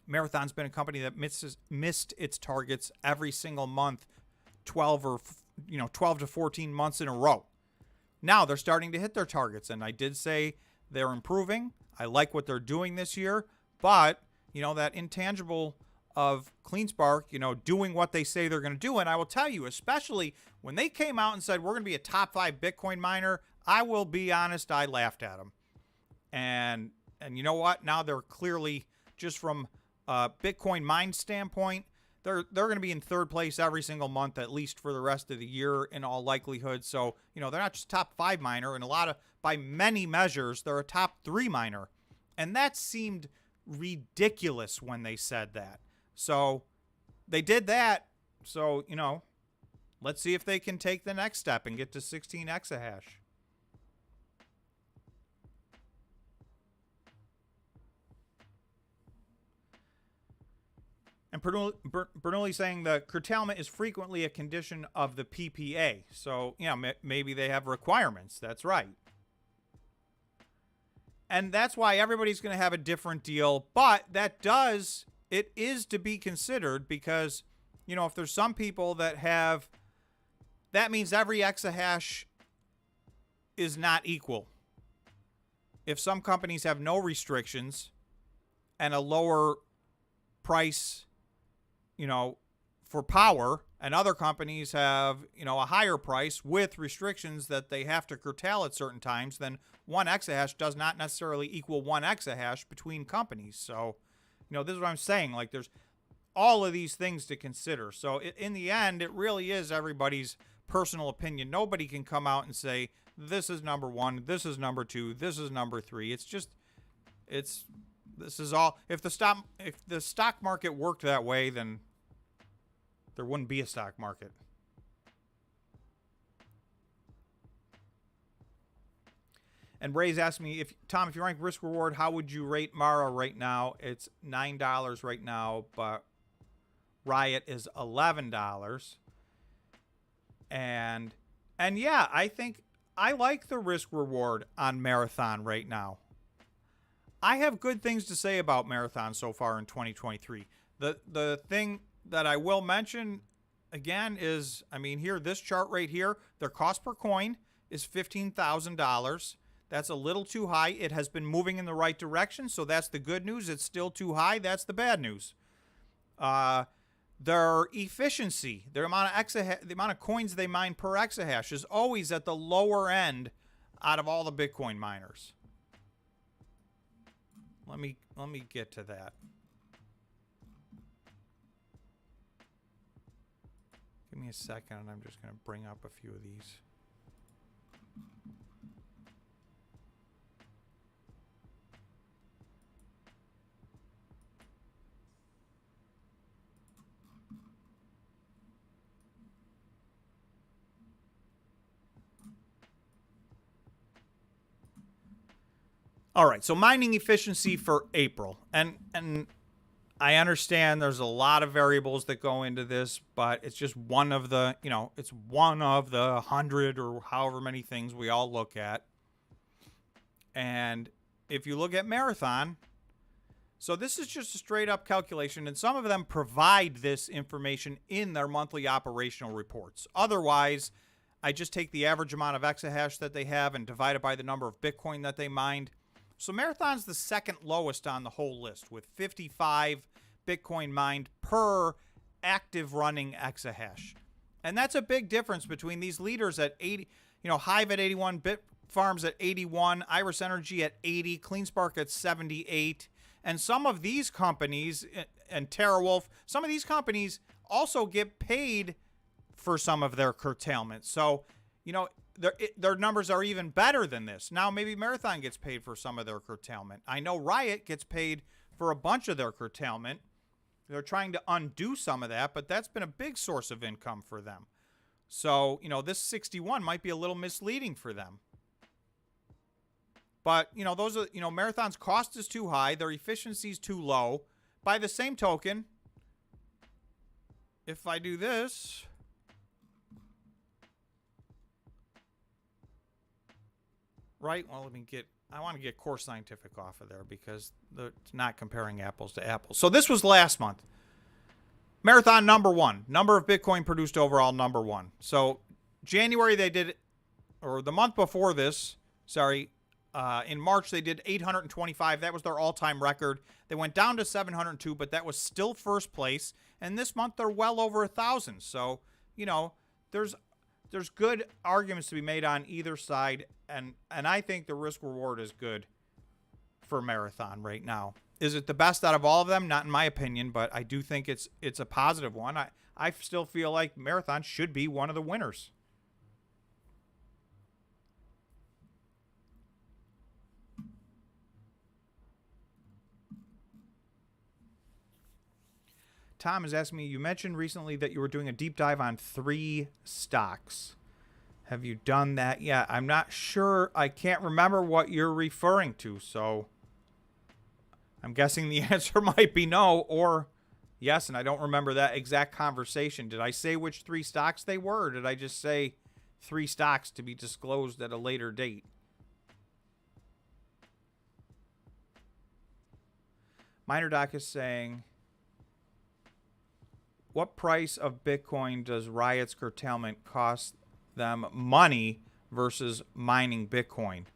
Marathon's been a company that missed its targets every single month, 12 to 14 months in a row. Now they're starting to hit their targets, and I did say they're improving. I like what they're doing this year, but, you know, that intangible of CleanSpark, you know, doing what they say they're going to do. And I will tell you, especially when they came out and said, we're going to be a top 5 Bitcoin miner, I will be honest, I laughed at them. And you know what? Now they're clearly, just from a Bitcoin mine standpoint, they're going to be in 3rd place every single month, at least for the rest of the year in all likelihood. So, you know, they're not just top 5 miner, and by many measures, they're a top 3 miner. And that seemed ridiculous when they said that. So they did that. So, you know, let's see if they can take the next step and get to 16 exahash. And Bernoulli saying the curtailment is frequently a condition of the PPA. So, you know, maybe they have requirements. That's right. And that's why everybody's going to have a different deal. But it is to be considered because, you know, if there's some people that have, that means every exahash is not equal. If some companies have no restrictions and a lower price, you know, for power, and other companies have, you know, a higher price with restrictions that they have to curtail at certain times, then 1 exahash does not necessarily equal 1 exahash between companies. So, you know, this is what I'm saying. Like, there's all of these things to consider. So in the end, it really is everybody's personal opinion. Nobody can come out and say, this is number 1, this is number 2, this is number 3. It's just, this is all. If the stock market worked that way, then there wouldn't be a stock market. And Ray's asked me, Tom, if you rank risk reward, how would you rate Mara right now? It's $9 right now, but Riot is $11. And yeah, I think I like the risk reward on Marathon right now. I have good things to say about Marathon so far in 2023. The thing that I will mention again is, I mean, here, this chart right here, their cost per coin is $15,000. That's a little too high. It has been moving in the right direction, so that's the good news. It's still too high. That's the bad news. Their efficiency, the amount of coins they mine per exahash is always at the lower end out of all the Bitcoin miners. Let me get to that. Give me a second, and I'm just going to bring up a few of these. All right, so mining efficiency for April. And I understand there's a lot of variables that go into this, but it's just one of the, you know, it's one of the 100 or however many things we all look at. And if you look at Marathon, so this is just a straight up calculation, and some of them provide this information in their monthly operational reports. Otherwise, I just take the average amount of exahash that they have and divide it by the number of Bitcoin that they mined. So Marathon's the second lowest on the whole list with 55 Bitcoin mined per active running exahash. And that's a big difference between these leaders at 80, you know, Hive at 81, Bitfarms at 81, Iris Energy at 80, CleanSpark at 78. And some of these companies, and Terawulf, some of these companies also get paid for some of their curtailment. So, you know, their numbers are even better than this. Now, maybe Marathon gets paid for some of their curtailment. I know Riot gets paid for a bunch of their curtailment. They're trying to undo some of that, but that's been a big source of income for them. So, you know, this 61 might be a little misleading for them. But, you know, those are, you know, Marathon's cost is too high. Their efficiency is too low. By the same token, if I do this, right? Well, I want to get Core Scientific off of there because it's not comparing apples to apples. So this was last month. Marathon number 1. Number of Bitcoin produced overall, number 1. So January they did, or the month before this, sorry, in March they did 825. That was their all-time record. They went down to 702, but that was still first place. And this month they're well over 1,000. So, you know, there's good arguments to be made on either side, and I think the risk reward is good for Marathon right now. Is it the best out of all of them? Not in my opinion, but I do think it's a positive one. I still feel like Marathon should be one of the winners. Tom is asking me, you mentioned recently that you were doing a deep dive on 3 stocks. Have you done that yet? I'm not sure. I can't remember what you're referring to, so I'm guessing the answer might be no or yes, and I don't remember that exact conversation. Did I say which 3 stocks they were, or did I just say 3 stocks to be disclosed at a later date? MinerDoc is saying, what price of Bitcoin does Riot's curtailment cost them money versus mining Bitcoin?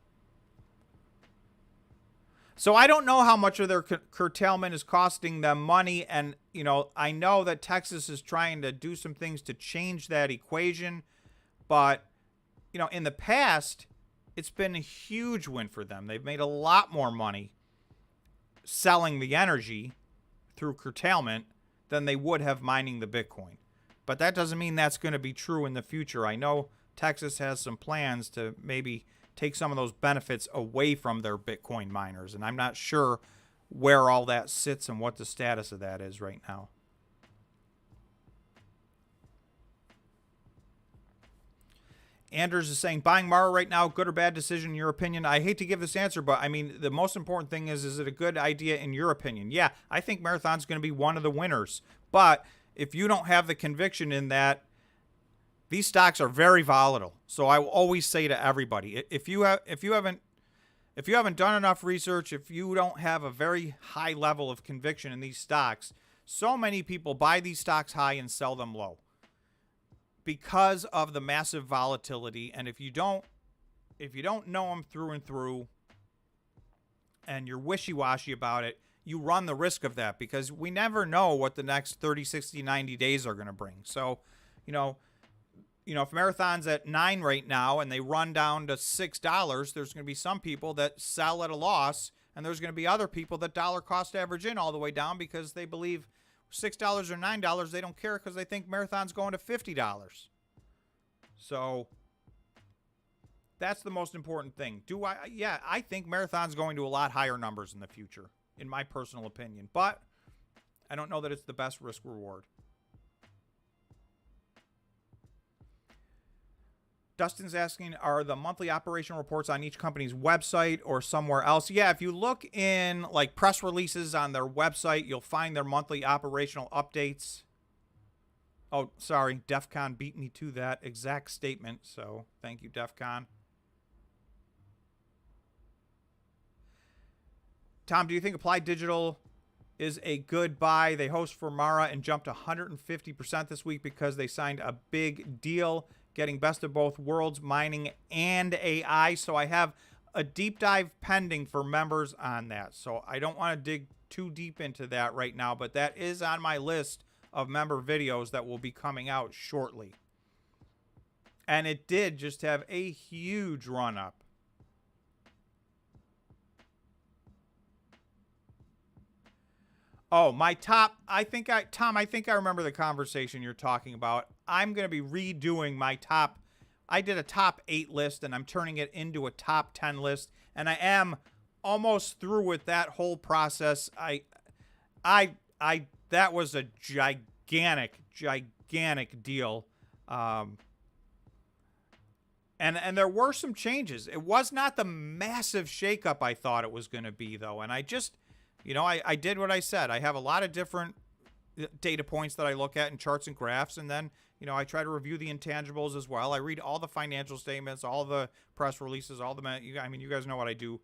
So I don't know how much of their curtailment is costing them money. And, you know, I know that Texas is trying to do some things to change that equation. But, you know, in the past, it's been a huge win for them. They've made a lot more money selling the energy through curtailment than they would have mining the Bitcoin. But that doesn't mean that's going to be true in the future. I know Texas has some plans to maybe take some of those benefits away from their Bitcoin miners, and I'm not sure where all that sits and what the status of that is right now. Anders is saying, buying Mara right now, good or bad decision in your opinion? I hate to give this answer, but I mean, the most important thing is it a good idea in your opinion? Yeah, I think Marathon's going to be one of the winners. But if you don't have the conviction in that, these stocks are very volatile. So I will always say to everybody, if you haven't done enough research, if you don't have a very high level of conviction in these stocks, so many people buy these stocks high and sell them low because of the massive volatility. And if you don't know them through and through and you're wishy-washy about it, you run the risk of that because we never know what the next 30, 60, 90 days are going to bring. So, you know, if Marathon's at 9 right now and they run down to $6, there's going to be some people that sell at a loss, and there's going to be other people that dollar cost average in all the way down because they believe $6 or $9, they don't care because they think Marathon's going to $50. So that's the most important thing. Yeah, I think Marathon's going to a lot higher numbers in the future, in my personal opinion. But I don't know that it's the best risk reward. Dustin's asking, are the monthly operational reports on each company's website or somewhere else? Yeah, if you look in like press releases on their website, you'll find their monthly operational updates. Oh, sorry, DEF CON beat me to that exact statement, so thank you, DEF CON. Tom, do you think Applied Digital is a good buy? They host for Mara and jumped 150% this week because they signed a big deal, getting best of both worlds, mining and AI. So I have a deep dive pending for members on that. So I don't want to dig too deep into that right now, but that is on my list of member videos that will be coming out shortly. And it did just have a huge run up. Oh, my top, Tom, I think I remember the conversation you're talking about. I'm going to be redoing my top. I did a top 8 list and I'm turning it into a top 10 list. And I am almost through with that whole process. That was a gigantic deal. And there were some changes. It was not the massive shakeup I thought it was going to be, though. And I just, you know, I did what I said. I have a lot of different data points that I look at in charts and graphs. And then, you know, I try to review the intangibles as well. I read all the financial statements, all the press releases, I mean, you guys know what I do.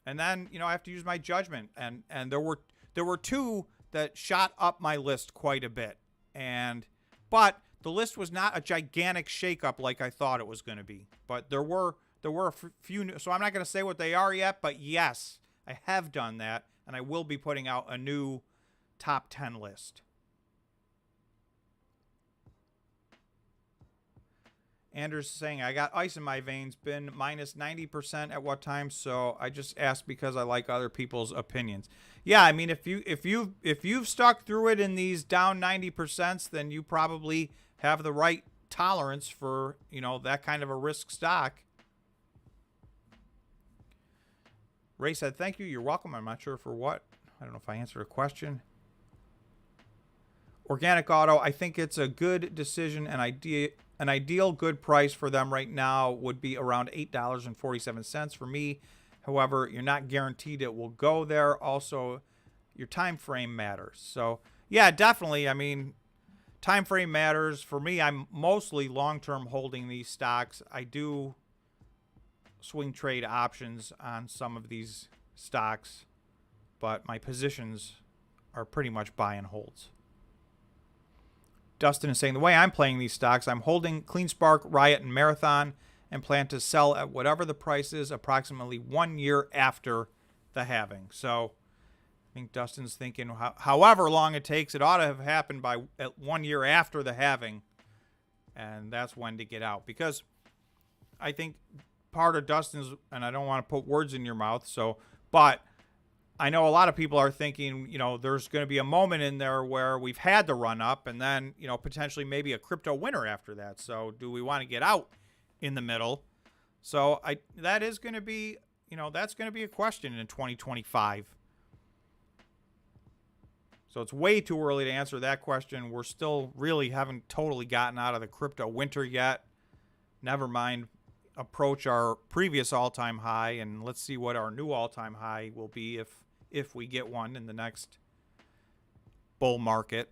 And then, you know, I have to use my judgment. And there were 2 that shot up my list quite a bit. But the list was not a gigantic shakeup like I thought it was going to be. But there were a few new, so I'm not going to say what they are yet, but yes, I have done that, and I will be putting out a new top 10 list. Anders is saying, I got ice in my veins, been minus 90% at what time? So I just asked because I like other people's opinions. Yeah, I mean, if you've stuck through it in these down 90%, then you probably have the right tolerance for, you know, that kind of a risk stock. Ray said, thank you. You're welcome. I'm not sure for what. I don't know if I answered a question. Organic Auto, I think it's a good decision and an ideal good price for them right now would be around $8.47 for me. However, you're not guaranteed it will go there. Also, your time frame matters. So, yeah, definitely. I mean, time frame matters. For me, I'm mostly long-term holding these stocks. I do swing trade options on some of these stocks, but my positions are pretty much buy and holds. Dustin is saying, the way I'm playing these stocks, I'm holding CleanSpark, Riot, and Marathon and plan to sell at whatever the price is approximately 1 year after the halving. So I think Dustin's thinking however long it takes, it ought to have happened by 1 year after the halving, and that's when to get out. Because I think part of Dustin's, and I don't want to put words in your mouth, but I know a lot of people are thinking, there's going to be a moment in there where we've had the run up and then, potentially maybe a crypto winter after that. So do we want to get out in the middle? So that is going to be, that's going to be a question in 2025. So it's way too early to answer that question. We're still really haven't totally gotten out of the crypto winter yet. Never mind approach our previous all-time high, and let's see what our new all-time high will be if we get one in the next bull market.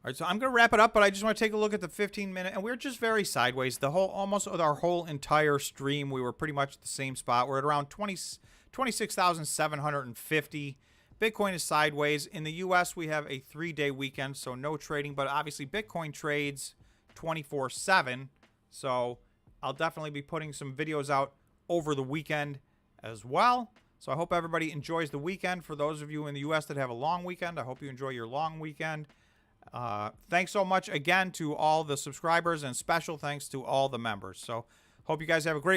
All right, so I'm going to wrap it up, but I just want to take a look at the 15-minute, and we're just very sideways. Almost our whole entire stream, we were pretty much at the same spot. We're at around 26,750. Bitcoin is sideways. In the U.S., we have a 3-day weekend, so no trading, but obviously Bitcoin trades 24/7, so I'll definitely be putting some videos out over the weekend as well. So I hope everybody enjoys the weekend. For those of you in the U.S. that have a long weekend, I hope you enjoy your long weekend. Thanks so much again to all the subscribers, and special thanks to all the members. So hope you guys have a great week.